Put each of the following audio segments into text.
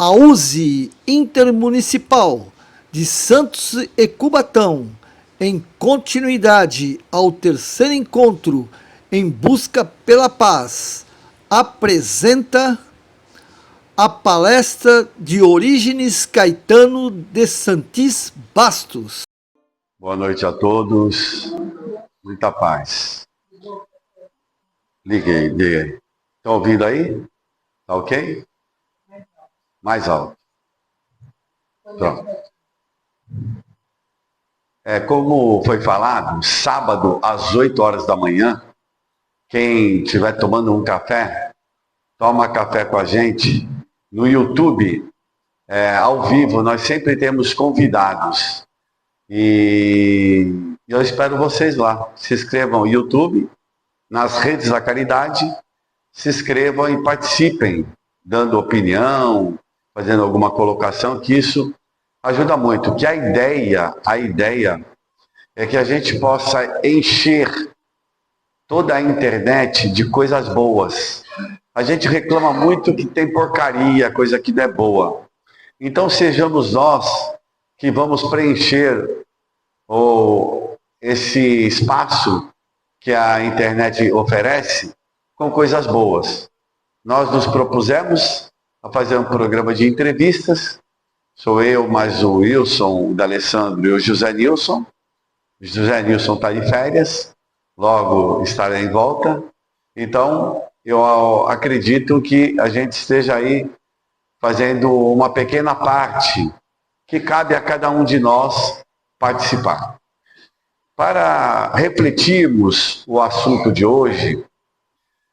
A USE Intermunicipal de Santos e Cubatão, em continuidade ao terceiro encontro em busca pela paz, apresenta a palestra de Orígenes Caetano de Santis Bastos. Boa noite a todos, muita paz. Liguei. Estão ouvindo aí? Tá ok? Mais alto. Pronto. Como foi falado, sábado às 8 horas da manhã, quem estiver tomando um café, toma café com a gente. No YouTube, ao vivo, nós sempre temos convidados. E eu espero vocês lá. Se inscrevam no YouTube, nas redes da caridade, se inscrevam e participem, dando opinião, fazendo alguma colocação, que isso ajuda muito. Que a ideia é que a gente possa encher toda a internet de coisas boas. A gente reclama muito que tem porcaria, coisa que não é boa. Então sejamos nós que vamos preencher esse espaço que a internet oferece com coisas boas. Nós nos propusemos a fazer um programa de entrevistas. Sou eu, mais o Wilson, o D'Alessandro e o José Nilson. O José Nilson está de férias, logo estará em volta. Então, eu acredito que a gente esteja aí fazendo uma pequena parte que cabe a cada um de nós participar. Para refletirmos o assunto de hoje,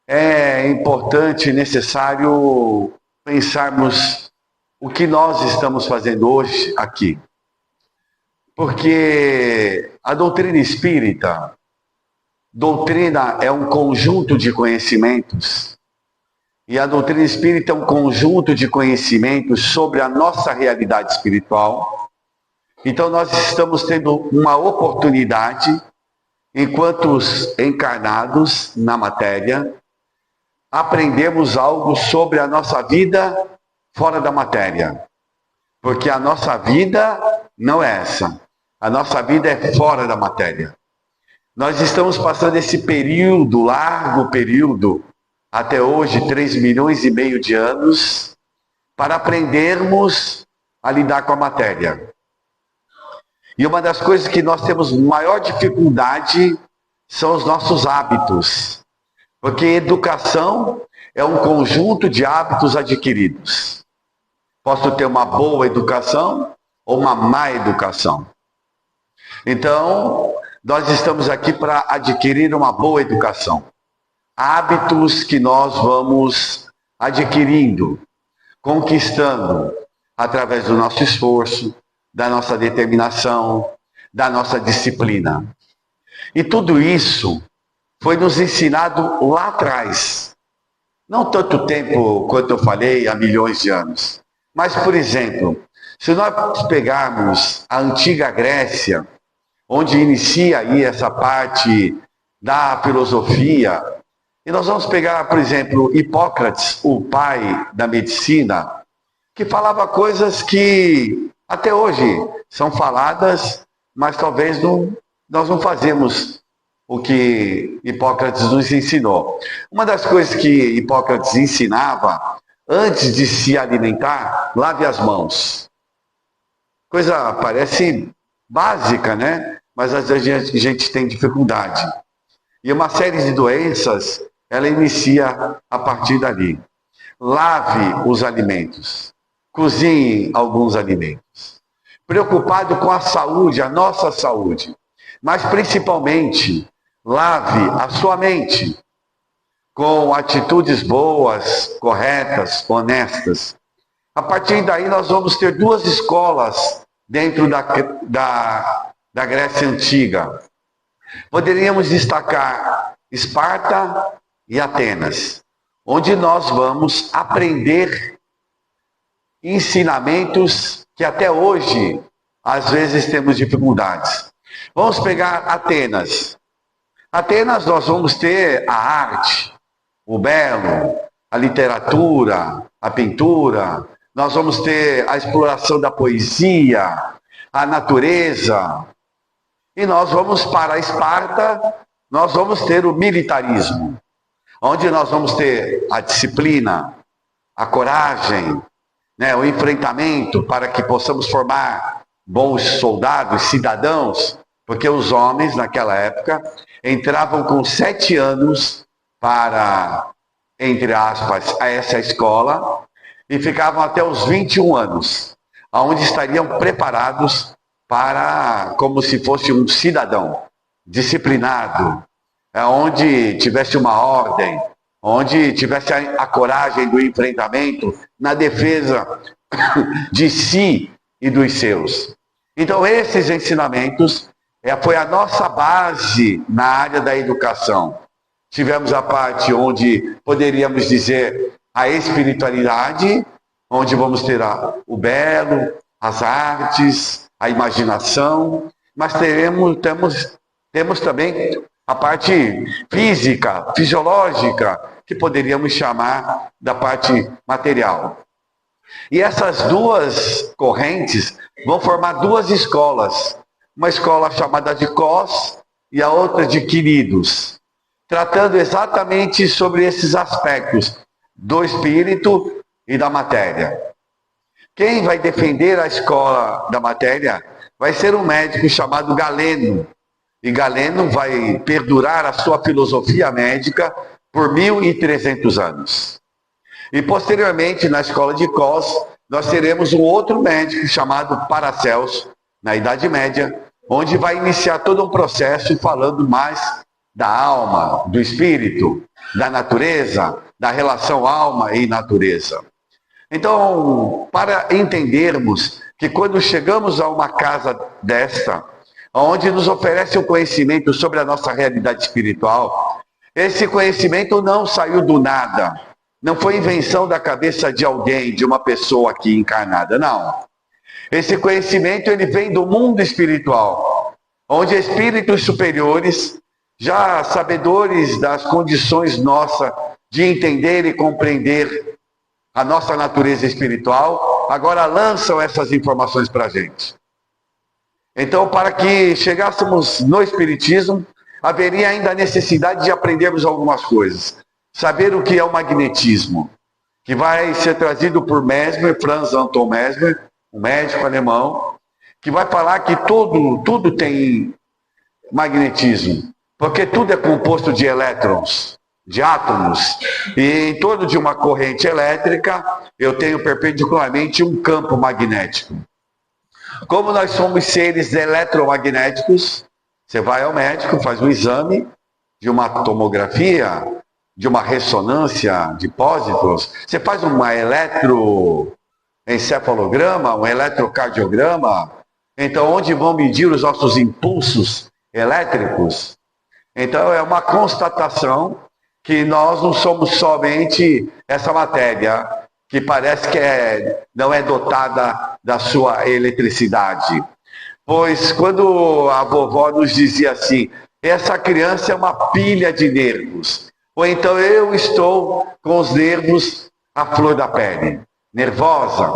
é importante e necessário pensarmos o que nós estamos fazendo hoje aqui. Porque a doutrina espírita, doutrina é um conjunto de conhecimentos, e a doutrina espírita é um conjunto de conhecimentos sobre a nossa realidade espiritual. Então nós estamos tendo uma oportunidade, enquanto encarnados na matéria, aprendemos algo sobre a nossa vida fora da matéria. Porque a nossa vida não é essa. A nossa vida é fora da matéria. Nós estamos passando esse período, largo período, até hoje 3,5 milhões de anos, para aprendermos a lidar com a matéria. E uma das coisas que nós temos maior dificuldade são os nossos hábitos. Porque educação é um conjunto de hábitos adquiridos. Posso ter uma boa educação ou uma má educação. Então, nós estamos aqui para adquirir uma boa educação. Hábitos que nós vamos adquirindo, conquistando através do nosso esforço, da nossa determinação, da nossa disciplina. E tudo isso foi nos ensinado lá atrás. Não tanto tempo quanto eu falei, há milhões de anos. Mas, por exemplo, se nós pegarmos a antiga Grécia, onde inicia aí essa parte da filosofia, e nós vamos pegar, por exemplo, Hipócrates, o pai da medicina, que falava coisas que até hoje são faladas, mas talvez nós não fazemos o que Hipócrates nos ensinou. Uma das coisas que Hipócrates ensinava, antes de se alimentar, lave as mãos. Coisa parece básica, né? Mas às vezes a gente tem dificuldade. E uma série de doenças, ela inicia a partir dali. Lave os alimentos. Cozinhe alguns alimentos. Preocupado com a saúde, a nossa saúde. Mas principalmente, lave a sua mente com atitudes boas, corretas, honestas. A partir daí nós vamos ter duas escolas dentro da Grécia Antiga. Poderíamos destacar Esparta e Atenas, onde nós vamos aprender ensinamentos que até hoje, às vezes, temos dificuldades. Vamos pegar Atenas. Atenas nós vamos ter a arte, o belo, a literatura, a pintura, nós vamos ter a exploração da poesia, a natureza, e nós vamos para Esparta, nós vamos ter o militarismo, onde nós vamos ter a disciplina, a coragem, né, o enfrentamento para que possamos formar bons soldados, cidadãos, porque os homens naquela época entravam com 7 anos para, entre aspas, essa escola e ficavam até os 21 anos, onde estariam preparados para, como se fosse um cidadão disciplinado, onde tivesse uma ordem, onde tivesse a coragem do enfrentamento na defesa de si e dos seus. Então, esses ensinamentos foi a nossa base na área da educação. Tivemos a parte onde poderíamos dizer a espiritualidade, onde vamos ter o belo, as artes, a imaginação, mas temos também a parte física, fisiológica, que poderíamos chamar da parte material. E essas duas correntes vão formar 2 escolas. Uma escola chamada de Cos e a outra de Quiridos, tratando exatamente sobre esses aspectos do espírito e da matéria. Quem vai defender a escola da matéria vai ser um médico chamado Galeno. E Galeno vai perdurar a sua filosofia médica por 1.300 anos. E posteriormente, na escola de Cos, nós teremos um outro médico chamado Paracelso, na Idade Média, onde vai iniciar todo um processo falando mais da alma, do espírito, da natureza, da relação alma e natureza. Então, para entendermos que quando chegamos a uma casa desta, onde nos oferece o conhecimento sobre a nossa realidade espiritual, esse conhecimento não saiu do nada, não foi invenção da cabeça de alguém, de uma pessoa aqui encarnada, não. Esse conhecimento ele vem do mundo espiritual, onde espíritos superiores, já sabedores das condições nossas de entender e compreender a nossa natureza espiritual, agora lançam essas informações para a gente. Então, para que chegássemos no Espiritismo, haveria ainda a necessidade de aprendermos algumas coisas. Saber o que é o magnetismo, que vai ser trazido por Mesmer, Franz Anton Mesmer, um médico alemão, que vai falar que tudo tem magnetismo, porque tudo é composto de elétrons, de átomos, e em torno de uma corrente elétrica, eu tenho perpendicularmente um campo magnético. Como nós somos seres eletromagnéticos, você vai ao médico, faz um exame de uma tomografia, de uma ressonância de pósitrons, você faz uma eletroencefalograma, um eletrocardiograma, então onde vão medir os nossos impulsos elétricos? Então é uma constatação que nós não somos somente essa matéria, que parece que não é dotada da sua eletricidade. Pois quando a vovó nos dizia assim, essa criança é uma pilha de nervos, ou então eu estou com os nervos à flor da pele, nervosa,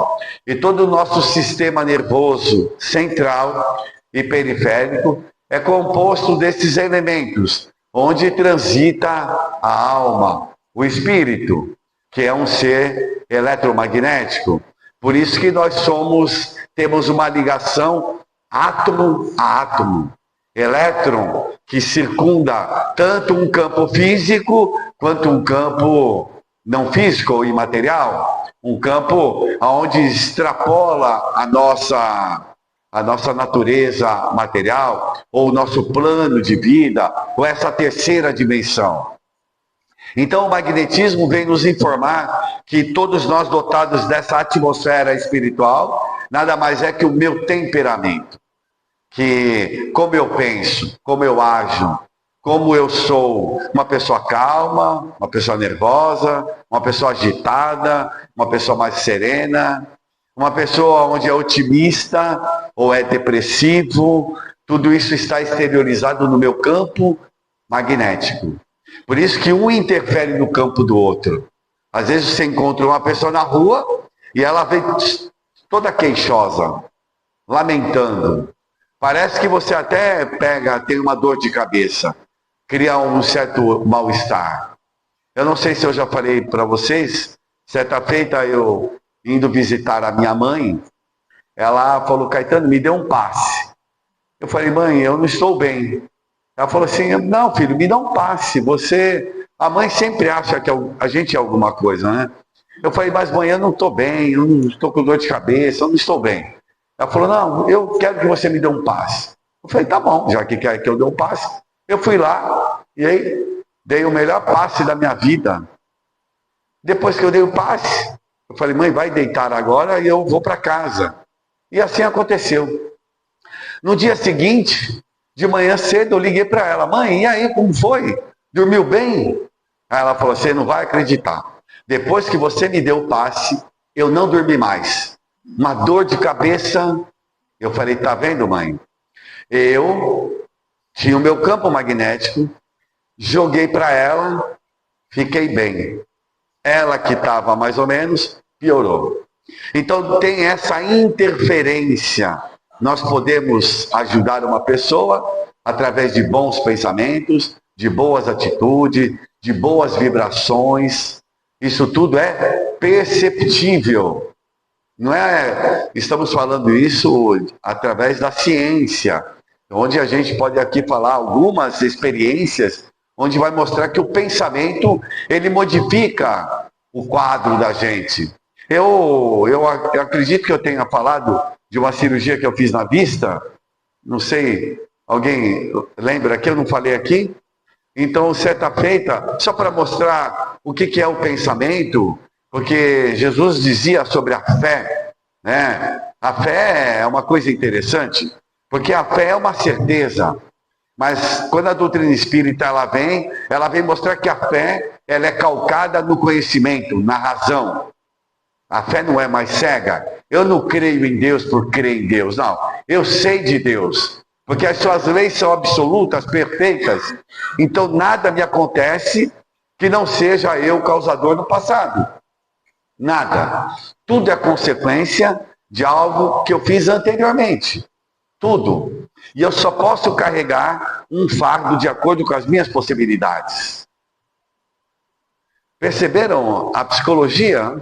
e todo o nosso sistema nervoso central e periférico é composto desses elementos, onde transita a alma, o espírito, que é um ser eletromagnético. Por isso que nós temos uma ligação átomo a átomo. Elétron que circunda tanto um campo físico quanto um campo não físico ou imaterial. Um campo onde extrapola a nossa natureza material, ou o nosso plano de vida, ou essa terceira dimensão. Então o magnetismo vem nos informar que todos nós dotados dessa atmosfera espiritual, nada mais é que o meu temperamento. Que como eu penso, como eu ajo, como eu sou uma pessoa calma, uma pessoa nervosa, uma pessoa agitada, uma pessoa mais serena, uma pessoa onde é otimista ou é depressivo, tudo isso está exteriorizado no meu campo magnético. Por isso que um interfere no campo do outro. Às vezes você encontra uma pessoa na rua E ela veio toda queixosa, lamentando. Parece que você até tem uma dor de cabeça, cria um certo mal-estar. Eu não sei se eu já falei para vocês, certa feita eu indo visitar a minha mãe, ela falou, Caetano, me dê um passe. Eu falei, mãe, eu não estou bem. Ela falou assim, não, filho, me dá um passe. A mãe sempre acha que a gente é alguma coisa, né? Eu falei, mas mãe, eu não estou bem, eu não estou com dor de cabeça, eu não estou bem. Ela falou, não, eu quero que você me dê um passe. Eu falei, tá bom, já que quer que eu dê um passe. Eu fui lá e aí dei o melhor passe da minha vida. Depois que eu dei o passe, eu falei, mãe, vai deitar agora e eu vou para casa. E assim aconteceu. No dia seguinte, de manhã cedo, eu liguei para ela, mãe, e aí, como foi? Dormiu bem? Aí ela falou, você não vai acreditar. Depois que você me deu o passe, eu não dormi mais. Uma dor de cabeça. Eu falei, tá vendo, mãe? Eu tinha o meu campo magnético, joguei para ela, fiquei bem. Ela que estava mais ou menos, piorou. Então tem essa interferência. Nós podemos ajudar uma pessoa através de bons pensamentos, de boas atitudes, de boas vibrações. Isso tudo é perceptível. Não é? Estamos falando isso através da ciência, onde a gente pode aqui falar algumas experiências, onde vai mostrar que o pensamento, ele modifica o quadro da gente. Eu acredito que eu tenha falado de uma cirurgia que eu fiz na vista, não sei, alguém lembra que eu não falei aqui? Então, certa feita, só para mostrar o que é o pensamento, porque Jesus dizia sobre a fé, né? A fé é uma coisa interessante, porque a fé é uma certeza, mas quando a doutrina espírita ela vem mostrar que a fé ela é calcada no conhecimento, na razão. A fé não é mais cega. Eu não creio em Deus por crer em Deus, não. Eu sei de Deus, porque as suas leis são absolutas, perfeitas. Então nada me acontece que não seja eu o causador no passado. Nada. Tudo é consequência de algo que eu fiz anteriormente. Tudo. E eu só posso carregar um fardo de acordo com as minhas possibilidades. Perceberam a psicologia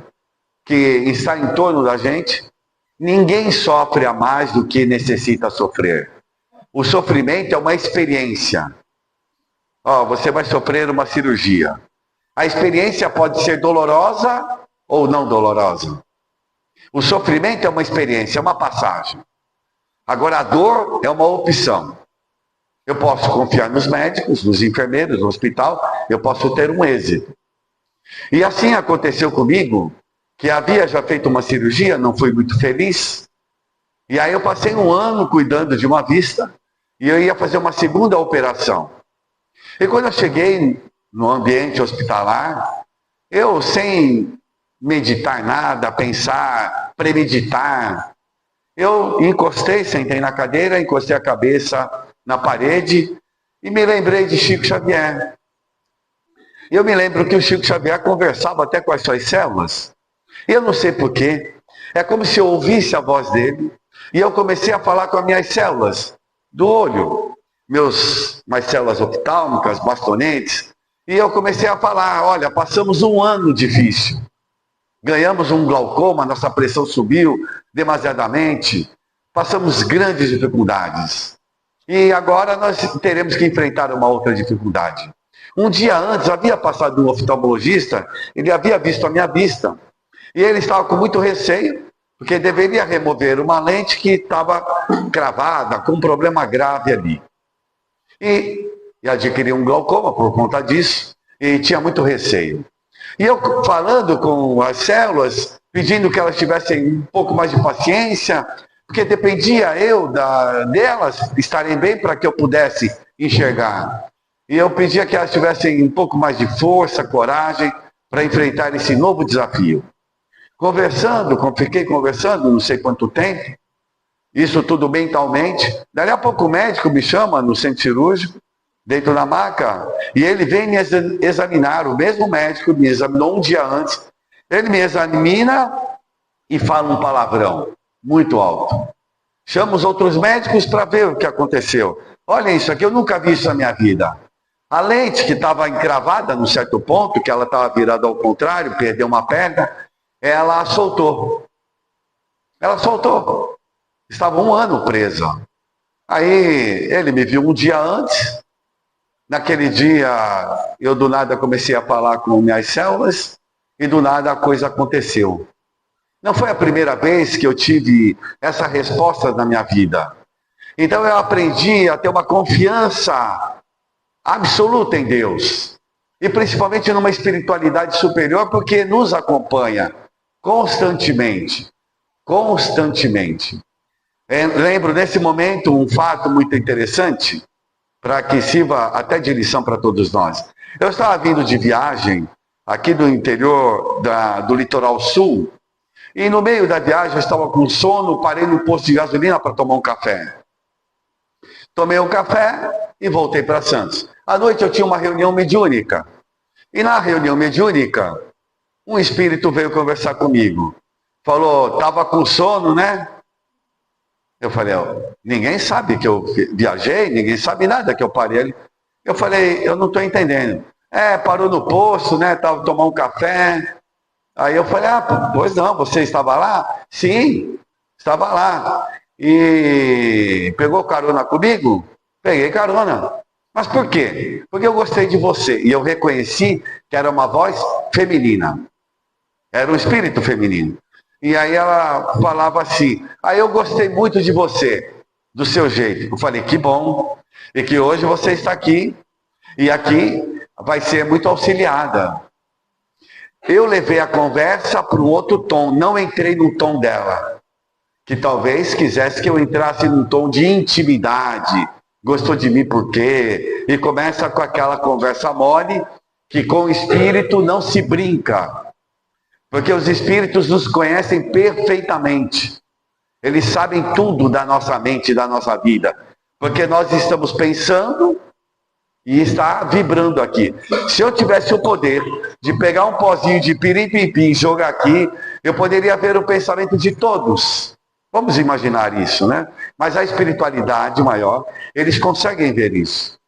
que está em torno da gente? Ninguém sofre a mais do que necessita sofrer. O sofrimento é uma experiência. Você vai sofrer uma cirurgia. A experiência pode ser dolorosa ou não dolorosa. O sofrimento é uma experiência, é uma passagem. Agora, a dor é uma opção. Eu posso confiar nos médicos, nos enfermeiros, no hospital, eu posso ter um êxito. E assim aconteceu comigo, que havia já feito uma cirurgia, não fui muito feliz. E aí eu passei um ano cuidando de uma vista, e eu ia fazer uma segunda operação. E quando eu cheguei no ambiente hospitalar, eu sem meditar nada, pensar, premeditar, eu sentei na cadeira, encostei a cabeça na parede e me lembrei de Chico Xavier. Eu me lembro que o Chico Xavier conversava até com as suas células. Eu não sei porquê. É como se eu ouvisse a voz dele e eu comecei a falar com as minhas células do olho, minhas células oftálmicas, bastonetes, e eu comecei a falar, olha, passamos um ano difícil. Ganhamos um glaucoma, nossa pressão subiu demasiadamente, passamos grandes dificuldades. E agora nós teremos que enfrentar uma outra dificuldade. Um dia antes, havia passado um oftalmologista, ele havia visto a minha vista. E ele estava com muito receio, porque deveria remover uma lente que estava cravada, com um problema grave ali. E adquiriu um glaucoma por conta disso, e tinha muito receio. E eu falando com as células, pedindo que elas tivessem um pouco mais de paciência, porque dependia delas estarem bem para que eu pudesse enxergar. E eu pedia que elas tivessem um pouco mais de força, coragem, para enfrentar esse novo desafio. Fiquei conversando, não sei quanto tempo, isso tudo mentalmente. Dali a pouco o médico me chama no centro cirúrgico, deito na maca, e ele vem me examinar. O mesmo médico me examinou um dia antes. Ele me examina e fala um palavrão muito alto. Chama os outros médicos para ver o que aconteceu. Olha isso aqui, eu nunca vi isso na minha vida. A lente que estava encravada num certo ponto, que ela estava virada ao contrário, perdeu uma perna, ela soltou. Ela soltou. Estava 1 ano presa. Aí ele me viu um dia antes. Naquele dia, eu do nada comecei a falar com minhas células e do nada a coisa aconteceu. Não foi a primeira vez que eu tive essa resposta na minha vida. Então eu aprendi a ter uma confiança absoluta em Deus. E principalmente numa espiritualidade superior, porque nos acompanha constantemente. Constantemente. Lembro nesse momento um fato muito interessante, para que sirva até de lição para todos nós. Eu estava vindo de viagem aqui do interior do litoral sul, e no meio da viagem eu estava com sono, parei no posto de gasolina para tomar um café. Tomei um café e voltei para Santos. À noite eu tinha uma reunião mediúnica. E na reunião mediúnica, um espírito veio conversar comigo. Falou, estava com sono, né? Eu falei, ninguém sabe que eu viajei, ninguém sabe nada que eu parei. Eu falei, eu não estou entendendo. Parou no posto, né? Estava tomando um café. Aí eu falei, pois não, você estava lá? Sim, estava lá. E pegou carona comigo? Peguei carona. Mas por quê? Porque eu gostei de você. E eu reconheci que era uma voz feminina. Era um espírito feminino. E aí ela falava assim, eu gostei muito de você, do seu jeito. Eu falei, que bom. E que hoje você está aqui. E aqui vai ser muito auxiliada. Eu levei a conversa para um outro tom, não entrei no tom dela, que talvez quisesse que eu entrasse num tom de intimidade, gostou de mim por quê? E começa com aquela conversa mole, que com o espírito não se brinca, porque os espíritos nos conhecem perfeitamente, eles sabem tudo da nossa mente, da nossa vida, porque nós estamos pensando e está vibrando aqui. Se eu tivesse o poder de pegar um pozinho de pirim-pim-pim e jogar aqui, eu poderia ver o pensamento de todos. Vamos imaginar isso, né? Mas a espiritualidade maior, eles conseguem ver isso.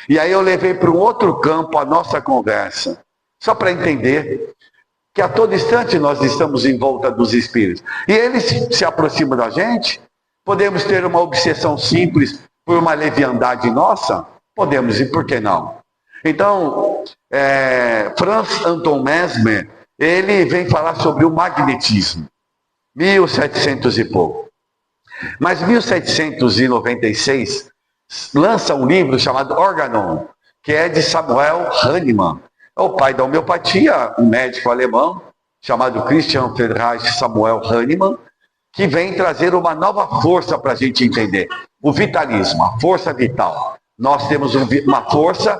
E aí eu levei para um outro campo a nossa conversa, só para entender que a todo instante nós estamos em volta dos espíritos. E eles se aproximam da gente, podemos ter uma obsessão simples por uma leviandade nossa, podemos, e por que não? Então, Franz Anton Mesmer, ele vem falar sobre o magnetismo, 1700 e pouco. Mas 1796, lança um livro chamado Organon, que é de Samuel Hahnemann. É o pai da homeopatia, um médico alemão, chamado Christian Friedrich Samuel Hahnemann, que vem trazer uma nova força para a gente entender. O vitalismo, a força vital. Nós temos uma força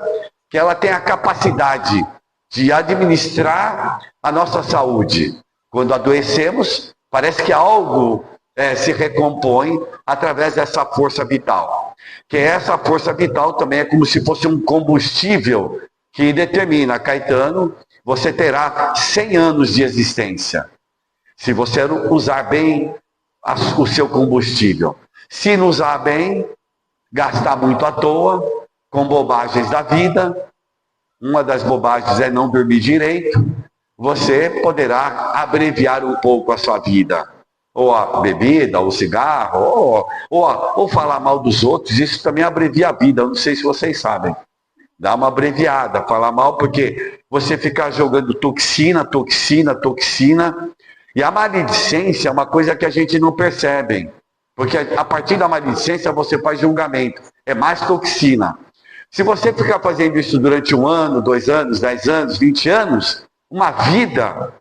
que ela tem a capacidade de administrar a nossa saúde. Quando adoecemos, parece que algo se recompõe através dessa força vital. Que essa força vital também é como se fosse um combustível que determina, Caetano, você terá 100 anos de existência. Se você usar bem o seu combustível. Se não usar bem, gastar muito à toa, com bobagens da vida, uma das bobagens é não dormir direito, você poderá abreviar um pouco a sua vida. Ou a bebida, ou o cigarro, ou falar mal dos outros, isso também abrevia a vida, eu não sei se vocês sabem. Dá uma abreviada, falar mal, porque você fica jogando toxina, e a maledicência é uma coisa que a gente não percebe. Porque a partir da maledicência você faz julgamento. É mais toxina. Se você ficar fazendo isso durante 1 ano, 2 anos, 10 anos, 20 anos, uma vida,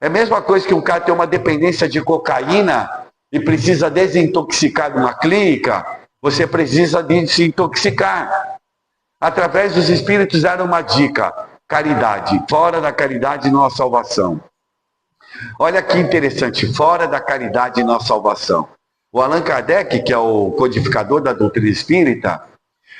é a mesma coisa que um cara tem uma dependência de cocaína e precisa desintoxicar de uma clínica, você precisa desintoxicar. Através dos espíritos deram uma dica: caridade. Fora da caridade não há salvação. Olha que interessante, fora da caridade não há salvação. O Allan Kardec, que é o codificador da doutrina espírita,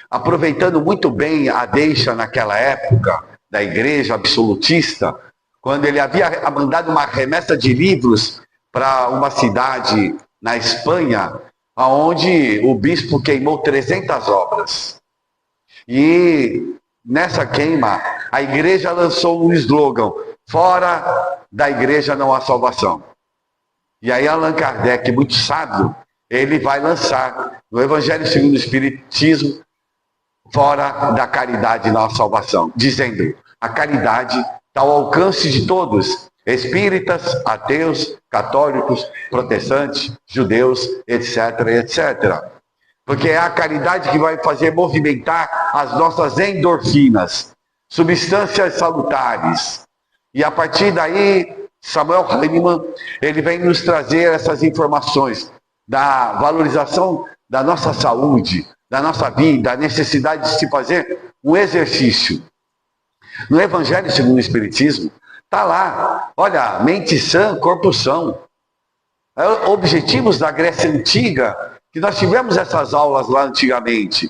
aproveitando muito bem a deixa naquela época da igreja absolutista, quando ele havia mandado uma remessa de livros para uma cidade na Espanha, onde o bispo queimou 300 obras. E nessa queima, a igreja lançou um slogan: fora da igreja não há salvação. E aí Allan Kardec, muito sábio, ele vai lançar no Evangelho segundo o Espiritismo: fora da caridade não há salvação, dizendo: a caridade está ao alcance de todos, espíritas, ateus, católicos, protestantes, judeus, etc, etc. Porque é a caridade que vai fazer movimentar as nossas endorfinas, substâncias salutares. E a partir daí, Samuel Hahnemann, ele vem nos trazer essas informações da valorização da nossa saúde, da nossa vida, a necessidade de se fazer um exercício. No Evangelho segundo o Espiritismo, está lá, olha, mente sã, corpo são. Objetivos da Grécia Antiga, que nós tivemos essas aulas lá antigamente.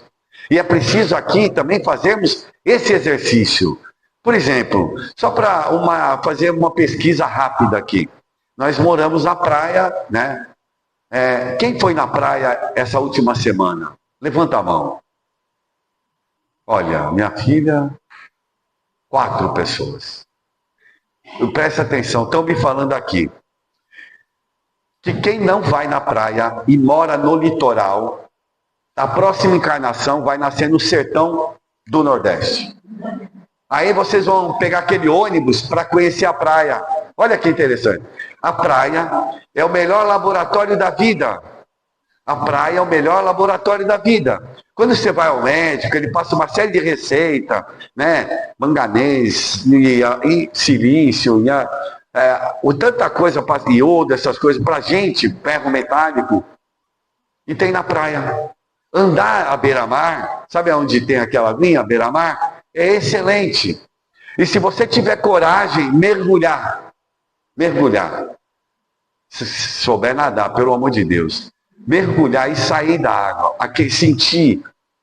E é preciso aqui também fazermos esse exercício. Por exemplo, só para fazer uma pesquisa rápida aqui. Nós moramos na praia, né? Quem foi na praia essa última semana? Levanta a mão. Olha, minha filha, 4 pessoas. Presta atenção, estão me falando aqui que quem não vai na praia e mora no litoral, a próxima encarnação vai nascer no sertão do Nordeste. Aí vocês vão pegar aquele ônibus para conhecer a praia. Olha que interessante. A praia é o melhor laboratório da vida. A praia é o melhor laboratório da vida. Quando você vai ao médico, ele passa uma série de receitas, né? Manganês, e silício, tanta coisa, iodo, essas coisas, para a gente, ferro metálico. E tem na praia. Andar à beira-mar, sabe onde tem aquela linha, beira-mar? É excelente. E se você tiver coragem, mergulhar. Se souber nadar, pelo amor de Deus. Mergulhar e sair da água, aqui, sentir.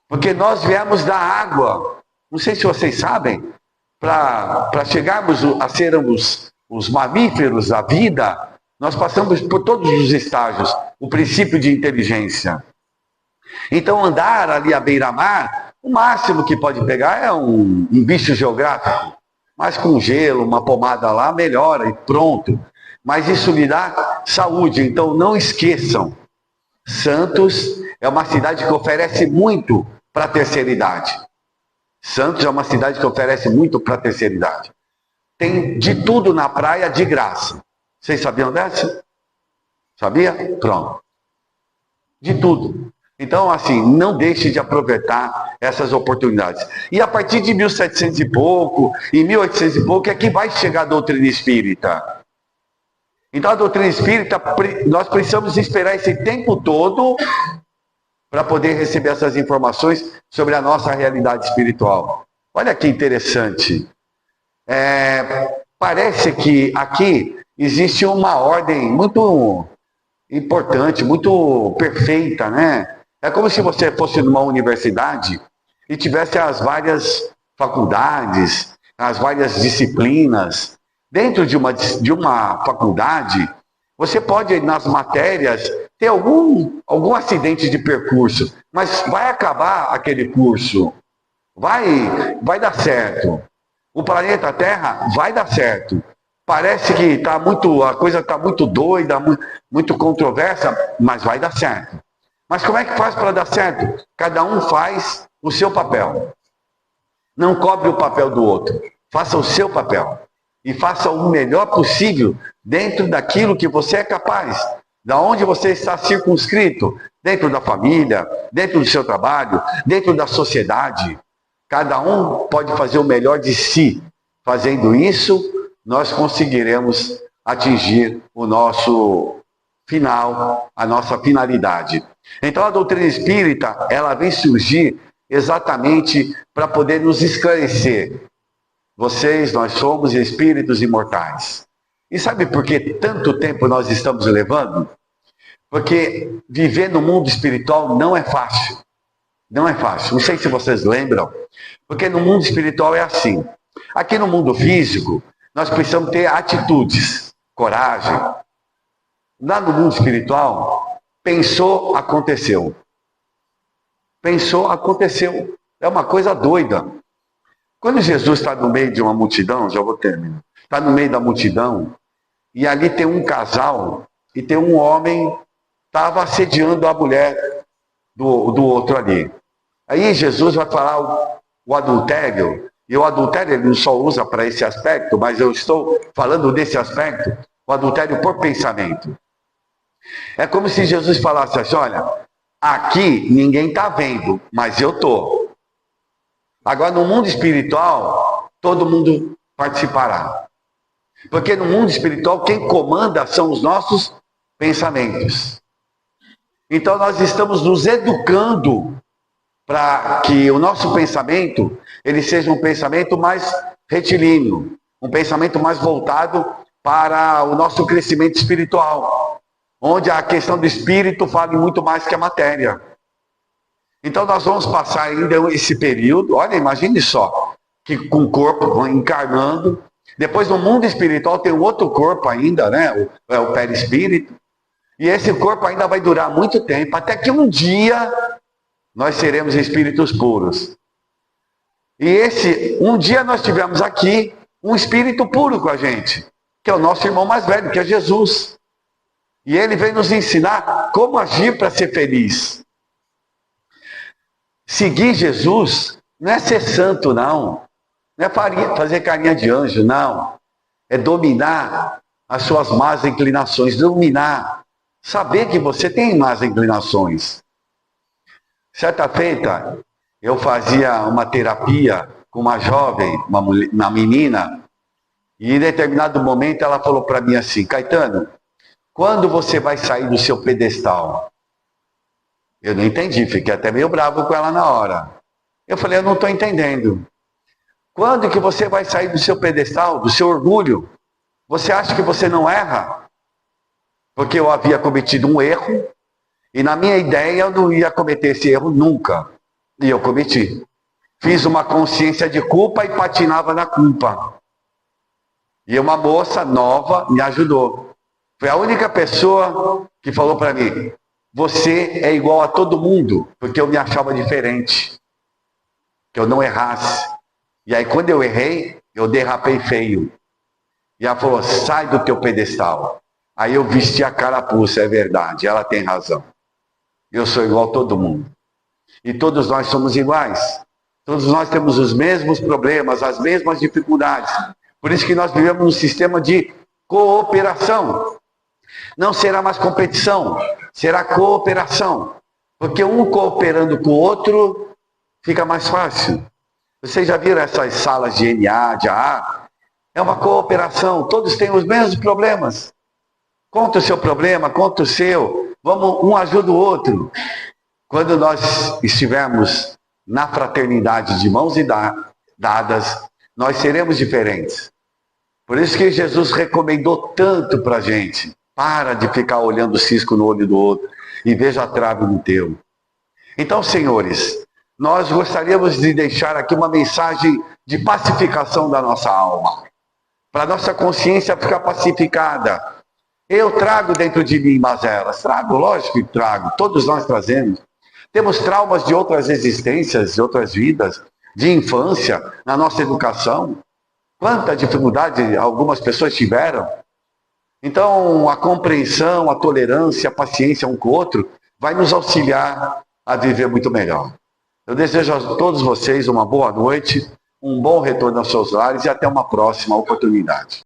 Porque nós viemos da água. Não sei se vocês sabem, para chegarmos a sermos os mamíferos da vida, nós passamos por todos os estágios, o princípio de inteligência. Então, andar ali à beira-mar, o máximo que pode pegar é um bicho geográfico. Mas com gelo, uma pomada lá, melhora e pronto. Mas isso lhe dá saúde, então não esqueçam. Santos é uma cidade que oferece muito para a terceira idade. Santos é uma cidade que oferece muito para a terceira idade. Tem de tudo na praia de graça. Vocês sabiam dessa? Sabia? Pronto. De tudo. Então, assim, não deixe de aproveitar essas oportunidades. E a partir de 1700 e pouco, em 1800 e pouco, é que vai chegar a doutrina espírita. Então, a doutrina espírita, nós precisamos esperar esse tempo todo para poder receber essas informações sobre a nossa realidade espiritual. Olha que interessante. Parece que aqui existe uma ordem muito importante, muito perfeita, né? É como se você fosse numa universidade e tivesse as várias faculdades, as várias disciplinas. Dentro de uma faculdade, você pode, nas matérias, ter algum acidente de percurso, mas vai acabar aquele curso, vai dar certo. O planeta Terra vai dar certo. Parece que a coisa está muito doida, muito controversa, mas vai dar certo. Mas como é que faz para dar certo? Cada um faz o seu papel. Não cobre o papel do outro. Faça o seu papel. E faça o melhor possível dentro daquilo que você é capaz. Da onde você está circunscrito. Dentro da família, dentro do seu trabalho, dentro da sociedade. Cada um pode fazer o melhor de si. Fazendo isso, nós conseguiremos atingir o nosso final, a nossa finalidade. Então a doutrina espírita, ela vem surgir exatamente para poder nos esclarecer. Nós somos espíritos imortais. E sabe por que tanto tempo nós estamos levando? Porque viver no mundo espiritual não é fácil. Não é fácil. Não sei se vocês lembram. Porque no mundo espiritual é assim. Aqui no mundo físico, nós precisamos ter atitudes, coragem. Lá no mundo espiritual, pensou, aconteceu. Pensou, aconteceu. É uma coisa doida. Quando Jesus está no meio de uma multidão, já vou terminar, está no meio da multidão, e ali tem um casal, e tem um homem, estava assediando a mulher do outro ali. Aí Jesus vai falar o adultério, e o adultério ele não só usa para esse aspecto, mas eu estou falando desse aspecto, o adultério por pensamento. É como se Jesus falasse assim, olha, aqui ninguém está vendo, mas eu estou. Agora, no mundo espiritual, todo mundo participará. Porque no mundo espiritual, quem comanda são os nossos pensamentos. Então, nós estamos nos educando para que o nosso pensamento, ele seja um pensamento mais retilíneo, um pensamento mais voltado para o nosso crescimento espiritual, onde a questão do espírito vale muito mais que a matéria. Então nós vamos passar ainda esse período, olha, imagine só, que com o corpo encarnando, depois no mundo espiritual tem um outro corpo ainda, né? O perispírito, e esse corpo ainda vai durar muito tempo, até que um dia nós seremos espíritos puros. E um dia nós tivemos aqui um espírito puro com a gente, que é o nosso irmão mais velho, que é Jesus. E ele vem nos ensinar como agir para ser feliz. Seguir Jesus não é ser santo, não. Não é fazer carinha de anjo, não. É dominar as suas más inclinações. Dominar. Saber que você tem más inclinações. Certa feita, eu fazia uma terapia com uma jovem, uma menina, e em determinado momento ela falou para mim assim, Caetano, quando você vai sair do seu pedestal? Eu não entendi, fiquei até meio bravo com ela na hora. Eu falei, eu não estou entendendo. Quando que você vai sair do seu pedestal, do seu orgulho? Você acha que você não erra? Porque eu havia cometido um erro, e na minha ideia eu não ia cometer esse erro nunca. E eu cometi. Fiz uma consciência de culpa e patinava na culpa. E uma moça nova me ajudou. Foi a única pessoa que falou para mim, você é igual a todo mundo, porque eu me achava diferente. Que eu não errasse. E aí quando eu errei, eu derrapei feio. E ela falou, sai do teu pedestal. Aí eu vesti a carapuça, é verdade, ela tem razão. Eu sou igual a todo mundo. E todos nós somos iguais. Todos nós temos os mesmos problemas, as mesmas dificuldades. Por isso que nós vivemos num sistema de cooperação. Não será mais competição, será cooperação. Porque um cooperando com o outro fica mais fácil. Vocês já viram essas salas de NA, de AA? É uma cooperação, todos têm os mesmos problemas. Conta o seu problema, conta o seu. Vamos, um ajuda o outro. Quando nós estivermos na fraternidade de mãos dadas, nós seremos diferentes. Por isso que Jesus recomendou tanto para a gente. Para de ficar olhando o cisco no olho do outro e veja a trave no teu. Então, senhores, nós gostaríamos de deixar aqui uma mensagem de pacificação da nossa alma. Para a nossa consciência ficar pacificada. Eu trago dentro de mim mazelas. Trago, lógico que trago. Todos nós trazemos. Temos traumas de outras existências, de outras vidas, de infância, na nossa educação. Quanta dificuldade algumas pessoas tiveram. Então, a compreensão, a tolerância, a paciência um com o outro vai nos auxiliar a viver muito melhor. Eu desejo a todos vocês uma boa noite, um bom retorno aos seus lares e até uma próxima oportunidade.